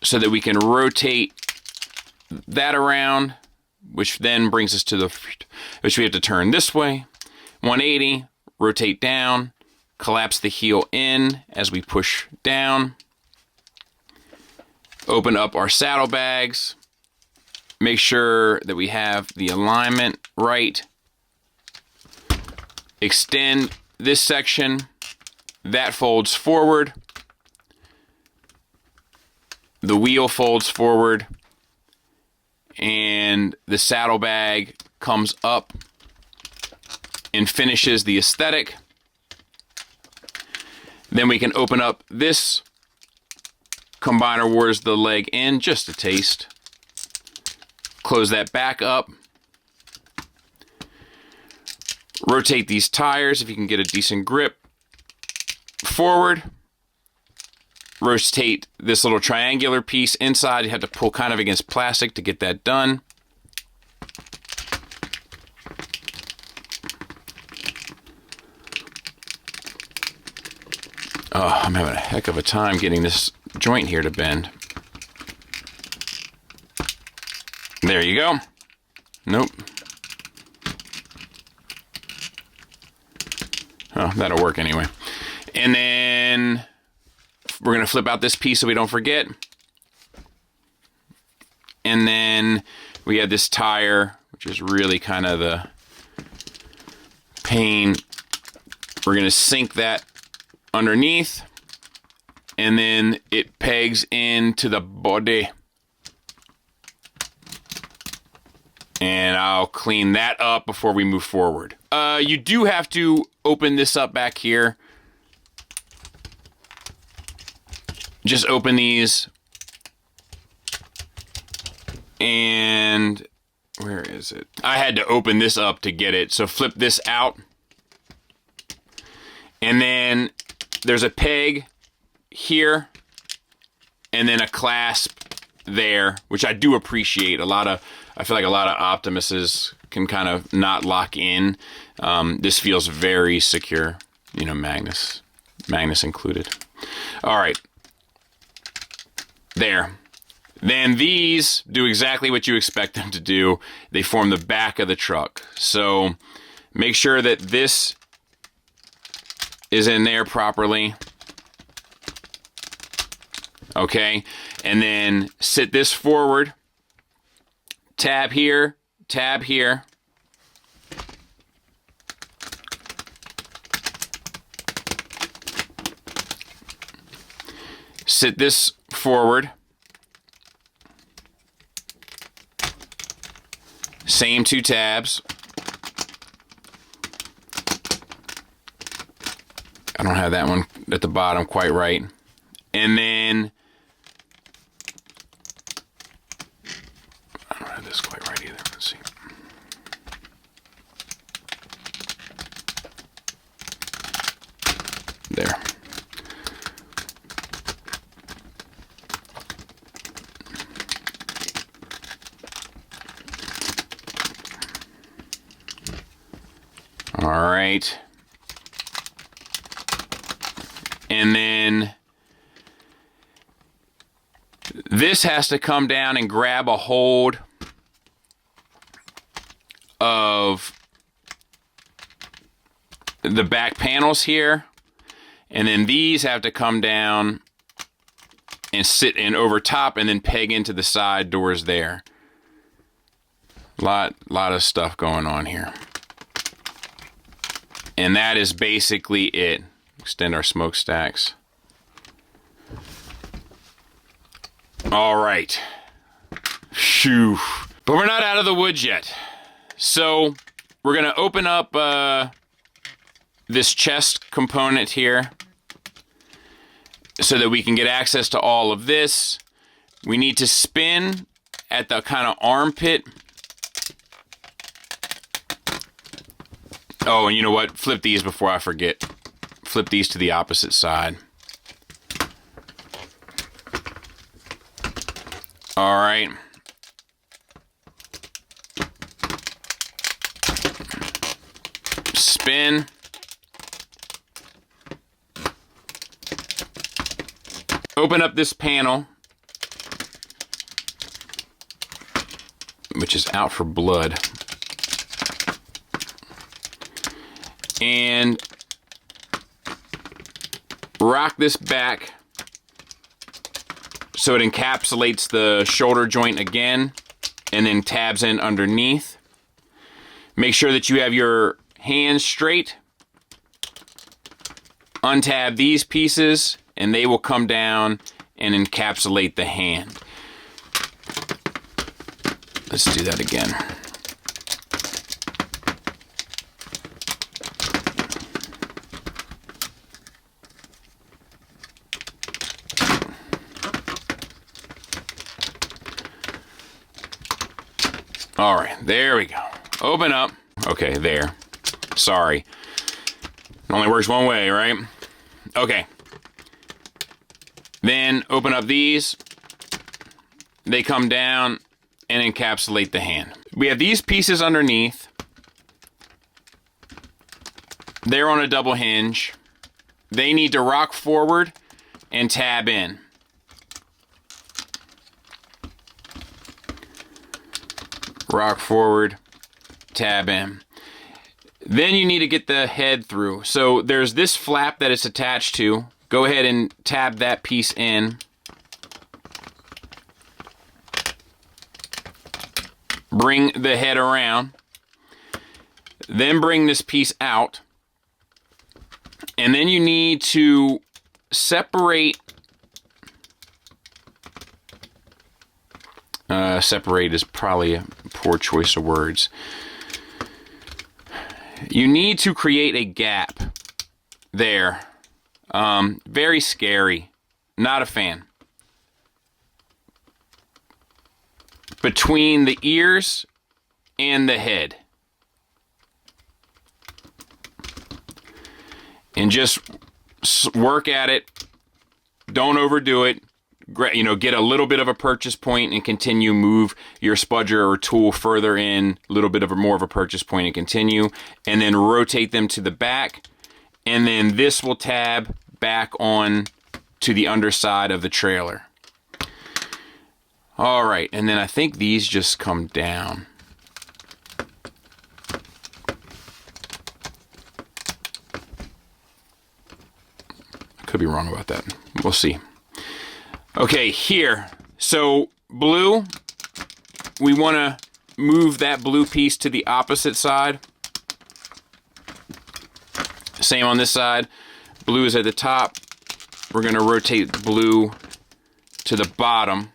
so that we can rotate that around, which then brings us to which we have to turn this way. 180, rotate down, collapse the heel in as we push down. Open up our saddlebags. Make sure that we have the alignment right. Extend this section. That folds forward. The wheel folds forward. And the saddlebag comes up and finishes the aesthetic. Then we can open up this combiner, wars the leg in just a taste. Close that back up. Rotate these tires if you can get a decent grip. Forward. Rotate this little triangular piece inside. You have to pull kind of against plastic to get that done. Oh, I'm having a heck of a time getting this joint here to bend. There you go. Nope. Oh, that'll work anyway. And then we're going to flip out this piece so we don't forget. And then we have this tire, which is really kind of the pain. We're going to sink that underneath. And then it pegs into the body. And I'll clean that up before we move forward. You do have to open this up back here. Just open these. And where is it? I had to open this up to get it. So flip this out. And then there's a peg here. And then a clasp there, which I do appreciate. I feel like a lot of Optimuses can kind of not lock in. This feels very secure, you know, Magnus included. All right, there. Then these do exactly what you expect them to do. They form the back of the truck. So make sure that this is in there properly. Okay, and then sit this forward. Tab here, tab here. Sit this forward. Same two tabs. I don't have that one at the bottom quite right. And then I don't have this quite right either. Let's see. There. All right. And then this has to come down and grab a hold of the back panels here. And then these have to come down and sit in over top and then peg into the side doors there. Lot of stuff going on here. And that is basically it. Extend our smokestacks. All right. Phew. But we're not out of the woods yet. So we're going to open up this chest component here so that we can get access to all of this. We need to spin at the kind of armpit Oh, and you know what? Flip these before I forget. Flip these to the opposite side. All right. Spin. Open up this panel, which is out for blood. And rock this back so it encapsulates the shoulder joint again and then tabs in underneath. Make sure that you have your hands straight. Untab these pieces and they will come down and encapsulate the hand. Let's do that again. All right, there we go. Open up. Okay, there. Sorry. It only works one way, right? Okay. Then open up these. They come down and encapsulate the hand. We have these pieces underneath. They're on a double hinge. They need to rock forward and tab in. Rock forward, tab in. Then you need to get the head through. So there's this flap that it's attached to. Go ahead and tab that piece in. Bring the head around. Then bring this piece out. And then you need to separate. Separate is probably a poor choice of words. You need to create a gap there. Very scary. Not a fan. Between the ears and the head. And just work at it. Don't overdo it. You know, get a little bit of a purchase point and continue. Move your spudger or tool further in, a little bit of more of a purchase point and continue. And then rotate them to the back. And then this will tab back on to the underside of the trailer. All right, and then I think these just come down. I could be wrong about that. We'll see. Okay, here. So blue, we want to move that blue piece to the opposite side. Same on this side. Blue is at the top. We're going to rotate blue to the bottom.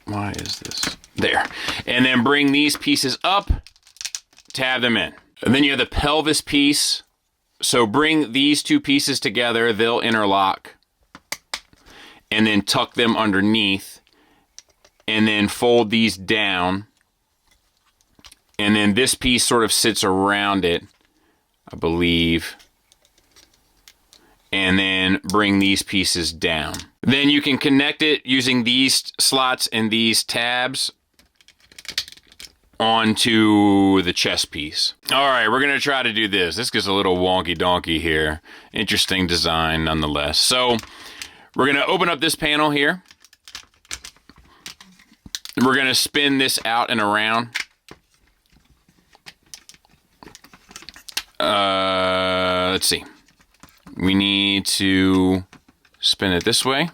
Why is this? There. And then bring these pieces up, tab them in. And then you have the pelvis piece. So bring these two pieces together, they'll interlock. And then tuck them underneath. And then fold these down. And then this piece sort of sits around it, I believe. And then bring these pieces down. Then you can connect it using these slots and these tabs onto the chest piece. All right, we're gonna try to do this. This gets a little wonky donkey here. Interesting design nonetheless. So we're gonna open up this panel here. We're gonna spin this out and around. Let's see. We need to spin it this way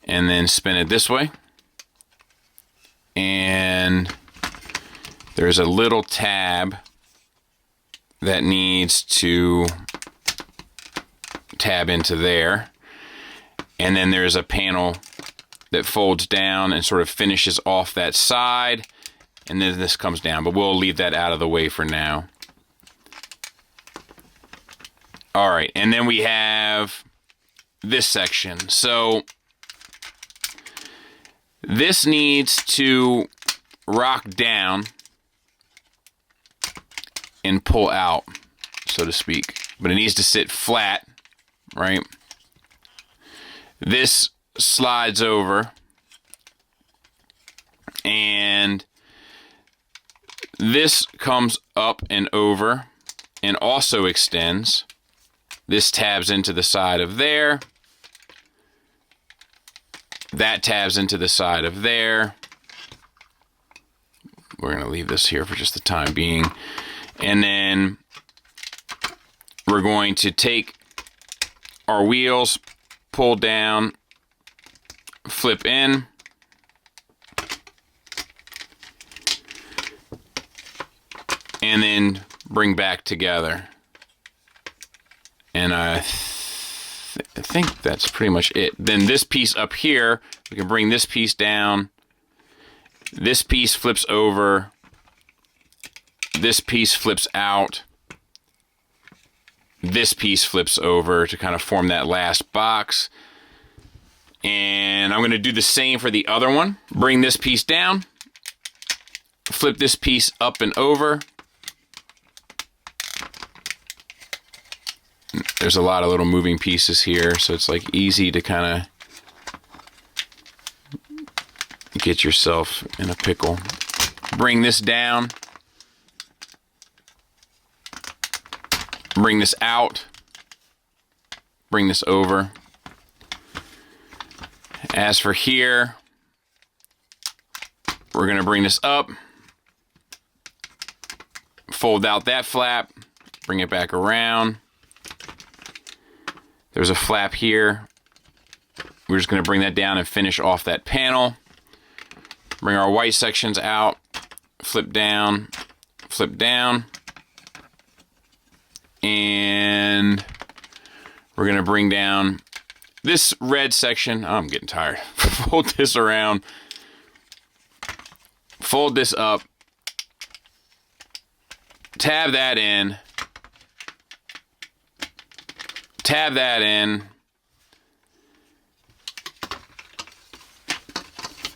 and then spin it this way. And there's a little tab that needs to tab into there. And then there's a panel that folds down and sort of finishes off that side. And then this comes down, but we'll leave that out of the way for now. All right, and then we have this section. So This needs to rock down and pull out, so to speak. But it needs to sit flat, right? This slides over, and this comes up and over and also extends. This tabs into the side of there. That tabs into the side of there. We're going to leave this here for just the time being. And then we're going to take our wheels, pull down, flip in, and then bring back together. And I think that's pretty much it. Then this piece up here, we can bring this piece down. This piece flips over. This piece flips out. This piece flips over to kind of form that last box. And I'm going to do the same for the other one. Bring this piece down. Flip this piece up and over. There's a lot of little moving pieces here, so it's like easy to kind of get yourself in a pickle. Bring this down. Bring this out. Bring this over. As for here, we're going to bring this up. Fold out that flap. Bring it back around. There's a flap here. We're just going to bring that down and finish off that panel. Bring our white sections out. Flip down. Flip down. And we're going to bring down this red section. Oh, I'm getting tired. Fold this around. Fold this up. Tab that in. Tab that in.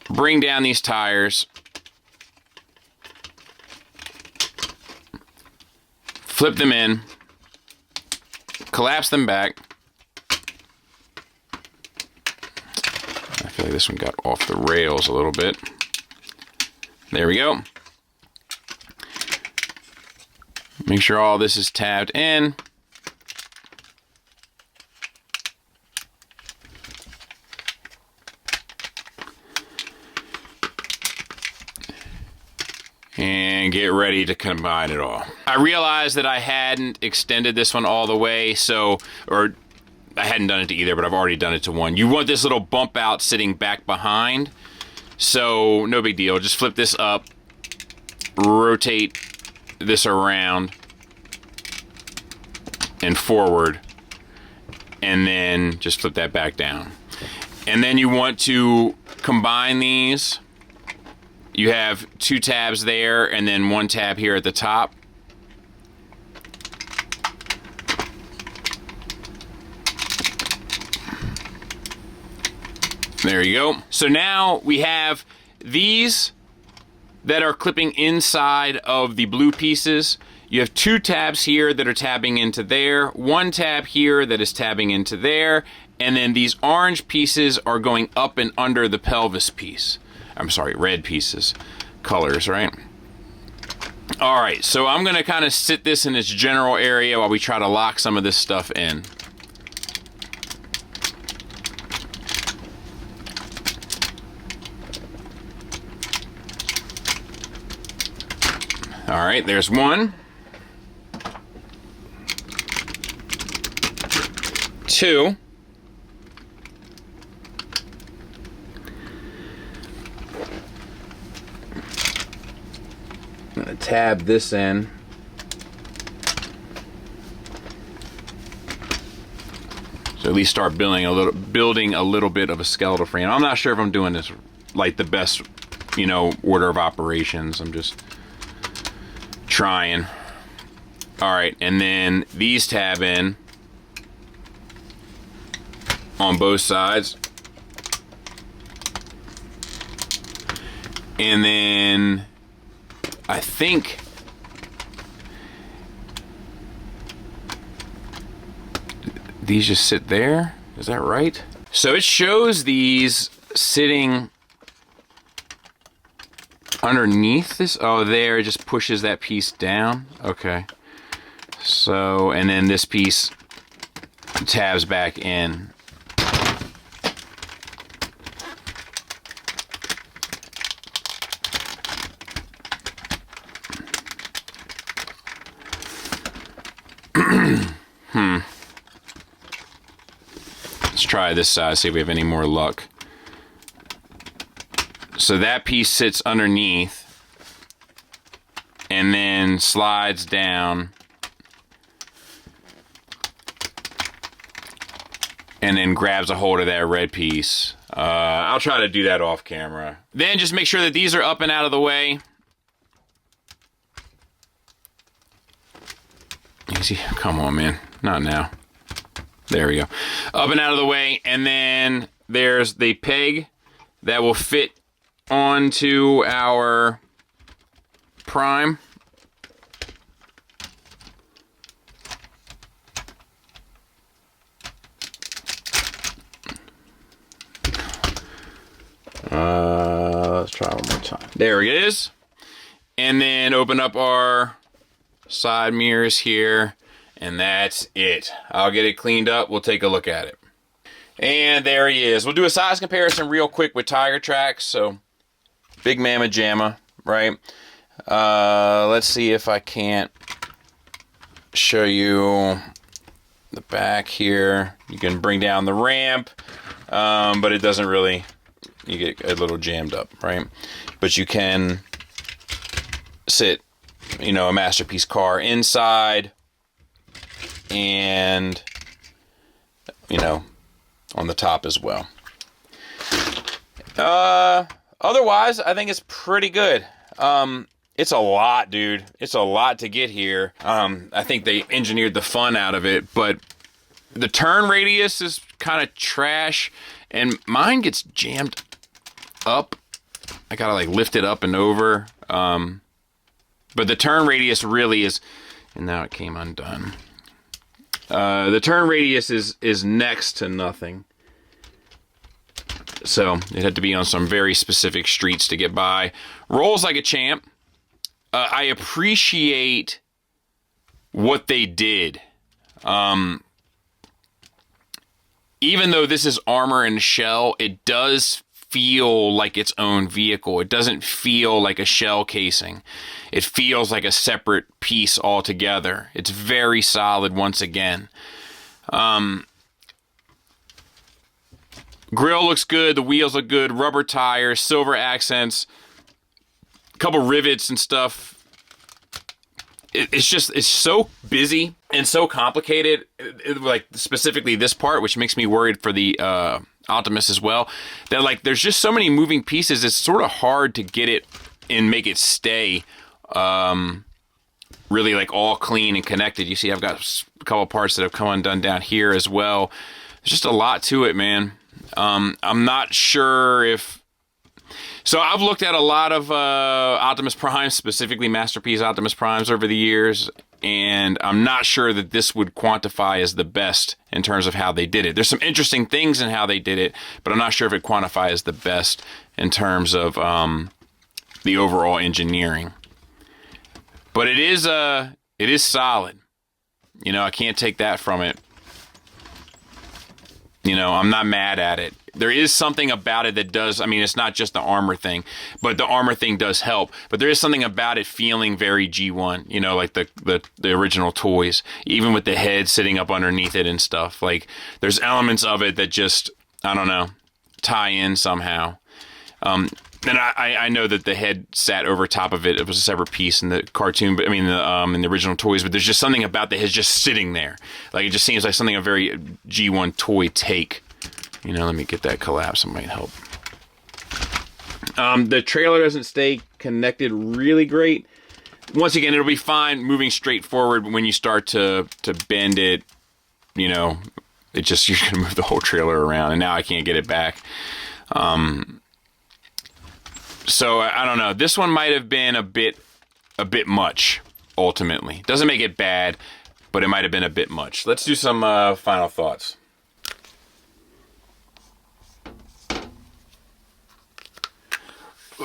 Bring down these tires. Flip them in. Collapse them back. I feel like this one got off the rails a little bit. There we go. Make sure all this is tabbed in. And get ready to combine it all. I realized that I hadn't extended this one all the way, or I hadn't done it to either, but I've already done it to one. You want this little bump out sitting back behind, so no big deal. Just flip this up, rotate this around and forward, and then just flip that back down. And then you want to combine these. You have two tabs there and then one tab here at the top. There you go. So now we have these that are clipping inside of the blue pieces. You have two tabs here that are tabbing into there, one tab here that is tabbing into there, and then these orange pieces are going up and under the pelvis piece. I'm sorry, red pieces, colors, right? All right, so I'm gonna kind of sit this in its general area while we try to lock some of this stuff in. All right, there's one. Two. I'm gonna tab this in. So at least start building a little bit of a skeletal frame. I'm not sure if I'm doing this like the best, order of operations. I'm just trying. All right, and then these tab in on both sides. And then I think these just sit there. Is that right? So it shows these sitting underneath this. Oh, there, it just pushes that piece down. Okay. So, and then this piece tabs back in. Let's try this side, see if we have any more luck. So that piece sits underneath and then slides down and then grabs a hold of that red piece. I'll try to do that off camera. Then just make sure that these are up and out of the way. Easy. Come on, man. Not now. There we go. Up and out of the way, and then there's the peg that will fit onto our prime. Let's try one more time. There it is. And then open up our side mirrors here, and that's it. I'll get it cleaned up. We'll take a look at it. And there he is. We'll do a size comparison real quick with Tiger Tracks. So, big mamma jamma, right? Let's see if I can't show you the back here. You can bring down the ramp, but it doesn't really, you get a little jammed up, right? But you can sit, you know, a Masterpiece car inside and, you know, on the top as well. Otherwise, I think it's pretty good. It's a lot, dude. It's a lot to get here. I think they engineered the fun out of it, but the turn radius is kind of trash, and mine gets jammed up. I gotta like lift it up and over. But the turn radius really is, and now it came undone. The turn radius is next to nothing. So it had to be on some very specific streets to get by. Rolls like a champ. I appreciate what they did. Even though this is armor and shell, it does feel like its own vehicle. It doesn't feel like a shell casing. It feels like a separate piece altogether. It's very solid once again. Grill looks good. The wheels look good. Rubber tires, silver accents, a couple rivets and stuff. It's so busy and so complicated. Like specifically this part, which makes me worried for the Optimus as well, that like there's just so many moving pieces. It's sort of hard to get it and make it stay really like all clean and connected. You see I've got a couple parts that have come undone down here as well. There's just a lot to it, man. I'm not sure if... So I've looked at a lot of Optimus Primes, specifically Masterpiece Optimus Primes over the years, and I'm not sure that this would quantify as the best in terms of how they did it. There's some interesting things in how they did it, but I'm not sure if it quantifies as the best in terms of the overall engineering. But it is solid. You know, I can't take that from it. You know, I'm not mad at it. There is something about it that does, I mean, it's not just the armor thing, but the armor thing does help. But there is something about it feeling very G1, you know, like the original toys, even with the head sitting up underneath it and stuff. Like, there's elements of it that just, I don't know, tie in somehow. And I know that the head sat over top of it. It was a separate piece in the cartoon, but I mean, in the original toys. But there's just something about the head just sitting there. Like, it just seems like something a very G1 toy take. You know, let me get that collapse. It might help. The trailer doesn't stay connected really great. Once again, it'll be fine moving straight forward. When you start to bend it, you know, it just, you're going to move the whole trailer around. And now I can't get it back. So I don't know. This one might have been a bit much, ultimately. Doesn't make it bad, but it might have been a bit much. Let's do some final thoughts.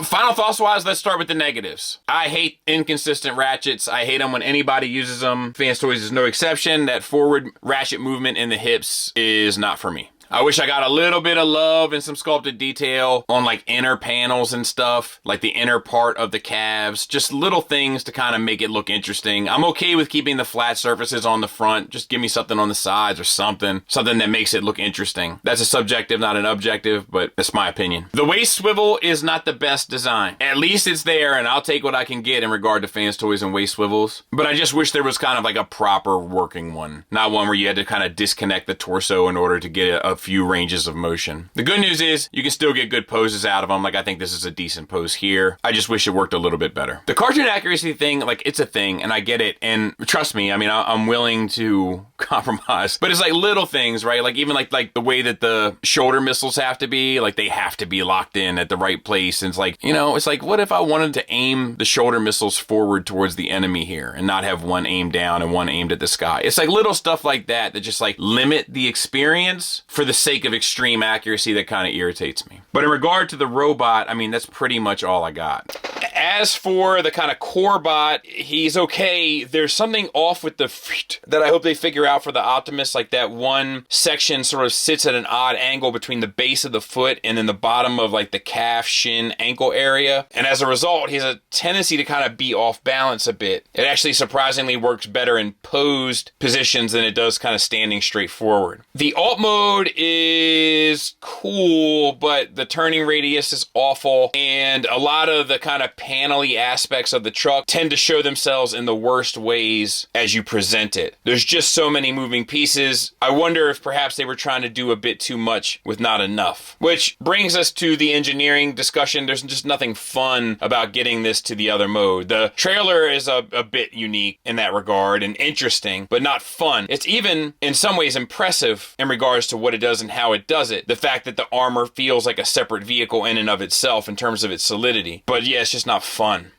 Final thoughts wise, let's start with the negatives. I hate inconsistent ratchets. I hate them when anybody uses them. Fanstoys is no exception. That forward ratchet movement in the hips is not for me. I wish I got a little bit of love and some sculpted detail on like inner panels and stuff, like the inner part of the calves, just little things to kind of make it look interesting. I'm okay with keeping the flat surfaces on the front. Just give me something on the sides or something that makes it look interesting. That's a subjective, not an objective, but that's my opinion. The waist swivel is not the best design. At least it's there, and I'll take what I can get in regard to Fanstoys and waist swivels. But I just wish there was kind of like a proper working one, not one where you had to kind of disconnect the torso in order to get a few ranges of motion. The good news is you can still get good poses out of them. Like, I think this is a decent pose here. I just wish it worked a little bit better. The cartoon accuracy thing, like, it's a thing, and I get it. And trust me, I mean, I'm willing to compromise. But it's like little things, right? Like, even like the way that the shoulder missiles have to be, like, they have to be locked in at the right place. And it's like, you know, it's like, what if I wanted to aim the shoulder missiles forward towards the enemy here and not have one aimed down and one aimed at the sky? It's like little stuff like that that just like limit the experience for the sake of extreme accuracy that kind of irritates me. But in regard to the robot, I mean, that's pretty much all I got. As for the kind of core bot, he's okay. There's something off with the feet that I hope they figure out for the Optimus. Like that one section sort of sits at an odd angle between the base of the foot and then the bottom of like the calf, shin, ankle area. And as a result, he has a tendency to kind of be off balance a bit. It actually surprisingly works better in posed positions than it does kind of standing straight forward. The alt mode is cool, but the turning radius is awful. And a lot of the kind of panel-y aspects of the truck tend to show themselves in the worst ways as you present it. There's just so many moving pieces. I wonder if perhaps they were trying to do a bit too much with not enough. Which brings us to the engineering discussion. There's just nothing fun about getting this to the other mode. The trailer is a bit unique in that regard and interesting, but not fun. It's even in some ways impressive in regards to what it does and how it does it. The fact that the armor feels like a separate vehicle in and of itself in terms of its solidity. But yeah, it's just not fun.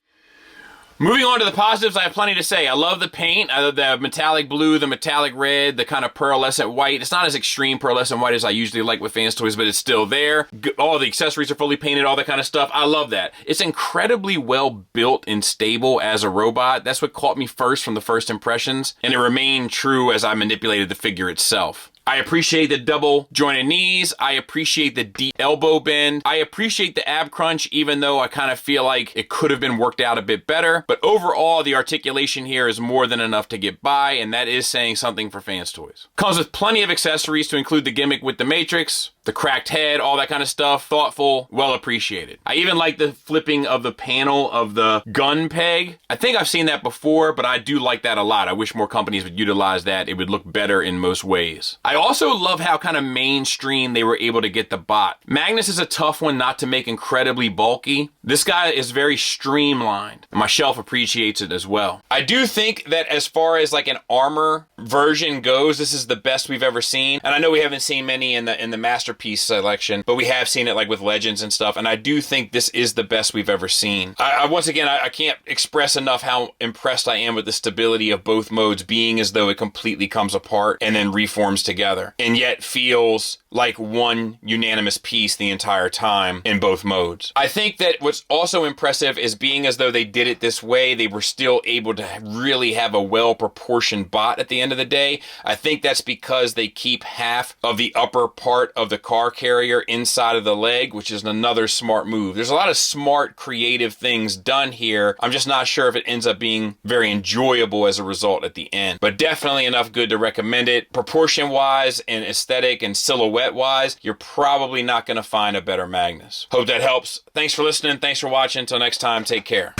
Moving on to the positives, I have plenty to say. I love the paint. I love the metallic blue, the metallic red, the kind of pearlescent white. It's not as extreme pearlescent white as I usually like with Fanstoys, but it's still there. All the accessories are fully painted, all that kind of stuff. I love that. It's incredibly well built and stable as a robot. That's what caught me first from the first impressions, and it remained true as I manipulated the figure itself. I appreciate the double jointed knees. I appreciate the deep elbow bend. I appreciate the ab crunch, even though I kind of feel like it could have been worked out a bit better. But overall, the articulation here is more than enough to get by, and that is saying something for Fanstoys. Comes with plenty of accessories to include the gimmick with the Matrix, the cracked head, all that kind of stuff. Thoughtful, well appreciated. I even like the flipping of the panel of the gun peg. I think I've seen that before, but I do like that a lot. I wish more companies would utilize that. It would look better in most ways. I also love how kind of mainstream they were able to get the bot. Magnus is a tough one not to make incredibly bulky. This guy is very streamlined, and my shelf appreciates it as well. I do think that as far as like an armor version goes, this is the best we've ever seen. And I know we haven't seen many in the masterpiece selection, but we have seen it like with Legends and stuff. And I do think this is the best we've ever seen. Once again, I can't express enough how impressed I am with the stability of both modes being as though it completely comes apart and then reforms together, and yet feels like one unanimous piece the entire time in both modes. I think that what's also impressive is being as though they did it this way, they were still able to really have a well-proportioned bot at the end of the day. I think that's because they keep half of the upper part of the car carrier inside of the leg, which is another smart move. There's a lot of smart, creative things done here. I'm just not sure if it ends up being very enjoyable as a result at the end, but definitely enough good to recommend it. Proportion-wise and aesthetic and silhouette-wise, you're probably not going to find a better Magnus. Hope that helps. Thanks for listening. Thanks for watching. Until next time, take care.